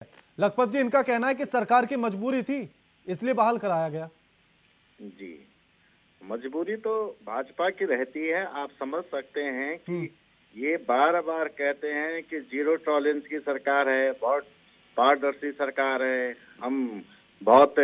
लखपत जी, इनका कहना है कि सरकार की मजबूरी थी इसलिए बहाल कराया गया। जी, मजबूरी तो भाजपा की रहती है। आप समझ सकते हैं कि हम्म। ये बार-बार कहते हैं कि जीरो टॉलरेंस की सरकार है, बहुत पारदर्शी सरकार है, हम बहुत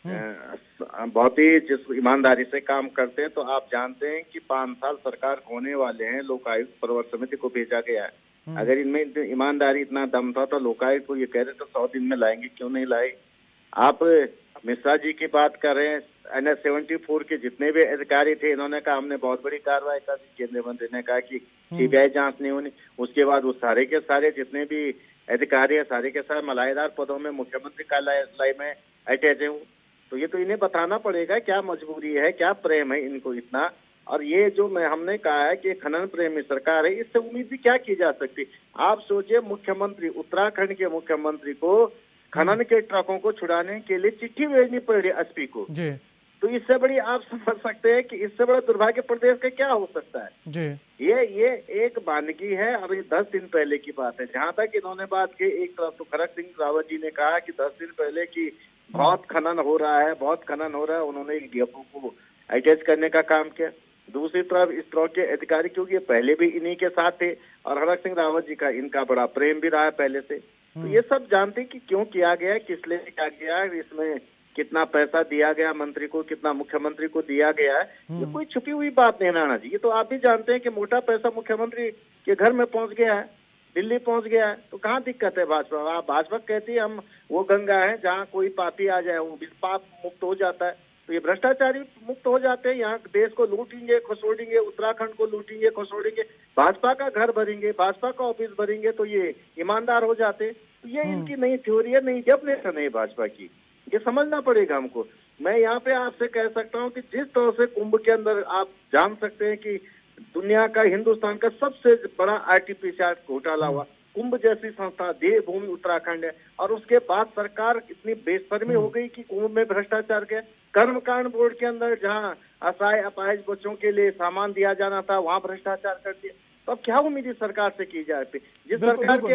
हम्म। बहुत ही जिस ईमानदारी से काम करते हैं। तो आप जानते हैं कि 5 साल सरकार होने वाले हैं, लोकायुक्त प्रवर समिति को भेजा गया है। हम्म। अगर इनमें ईमानदारी इतना दम था तो लोकायुक्त को ये कह रहे तो 100 दिन में लाएंगे, क्यों नहीं लाए? आप मिश्रा जी की बात कर रहे हैं, NH 74 के जितने भी अधिकारी थे, इन्होंने कहा हमने बहुत बड़ी कार्रवाई कर दी। केंद्रीय मंत्री ने कहा कि सीबीआई जांच नहीं होनी। उसके बाद वो सारे के सारे जितने भी अधिकारी है, सारे के सारे मलाईदार पदों में मुख्यमंत्री कार्यालय में अटैच है। तो ये तो इन्हें बताना पड़ेगा क्या मजबूरी है, क्या प्रेम है इनको इतना। और ये जो हमने कहा है कि खनन प्रेमी सरकार है, इससे उम्मीद भी क्या की जा सकती। आप सोचिए, मुख्यमंत्री उत्तराखंड के मुख्यमंत्री को हम्म। खनन के ट्रकों को छुड़ाने के लिए चिट्ठी भेजनी पड़ रही एसपी को। जी। तो इससे बड़ी आप समझ सकते हैं कि इससे बड़ा दुर्भाग्य प्रदेश का क्या हो सकता है। जी। ये एक वानगी है। अभी 10 दिन पहले की बात है, जहां तक इन्होंने बात की। एक तरफ तो खड़क सिंह रावत जी ने कहा कि 10 दिन पहले की हम्म। बहुत खनन हो रहा है, बहुत खनन हो रहा है। उन्होंने एक डीएफओ को अटैच करने का काम किया। दूसरी तरफ इस तरह के अधिकारी, क्योंकि ये पहले भी इन्हीं के साथ थे और खड़क सिंह रावत जी का इनका बड़ा प्रेम भी रहा है पहले से। तो ये सब जानते हैं कि क्यों किया गया, किस लिए किया गया, इसमें कितना पैसा दिया गया मंत्री को, कितना मुख्यमंत्री को दिया गया है। ये कोई छुपी हुई बात नहीं राणा जी। ये तो आप भी जानते हैं कि मोटा पैसा मुख्यमंत्री के घर में पहुंच गया है, दिल्ली पहुंच गया है। तो कहाँ दिक्कत है भाजपा? आप भाजपा कहती है हम वो गंगा है जहाँ कोई पापी आ जाए वो भी पाप मुक्त हो जाता है। तो ये भ्रष्टाचारी मुक्त हो जाते हैं। यहाँ देश को लूटेंगे, खसोड़ेंगे, उत्तराखंड को लूटेंगे, खसोड़ेंगे, भाजपा का घर भरेंगे, भाजपा का ऑफिस भरेंगे, तो ये ईमानदार हो जाते। तो ये इनकी नई थ्योरी है, नई डेफिनेशन है भाजपा की। ये समझना पड़ेगा हमको। मैं यहाँ पे आपसे कह सकता हूँ कि जिस तरह से कुंभ के अंदर आप जान सकते हैं कि दुनिया का, हिंदुस्तान का सबसे बड़ा आरटीपीसीआर घोटाला हुआ, कुंभ जैसी संस्था, देवभूमि उत्तराखंड है, और उसके बाद सरकार इतनी बेशर्मी हो गई कि कुंभ में भ्रष्टाचार के कर्मकांड बोर्ड के अंदर जहाँ असहाय अपाहिज बच्चों के लिए सामान दिया जाना था, वहां भ्रष्टाचार कर दिया। तो अब क्या उम्मीद इस सरकार से की जाए? जिस बिल्कुल सरकार बिल्कुल। के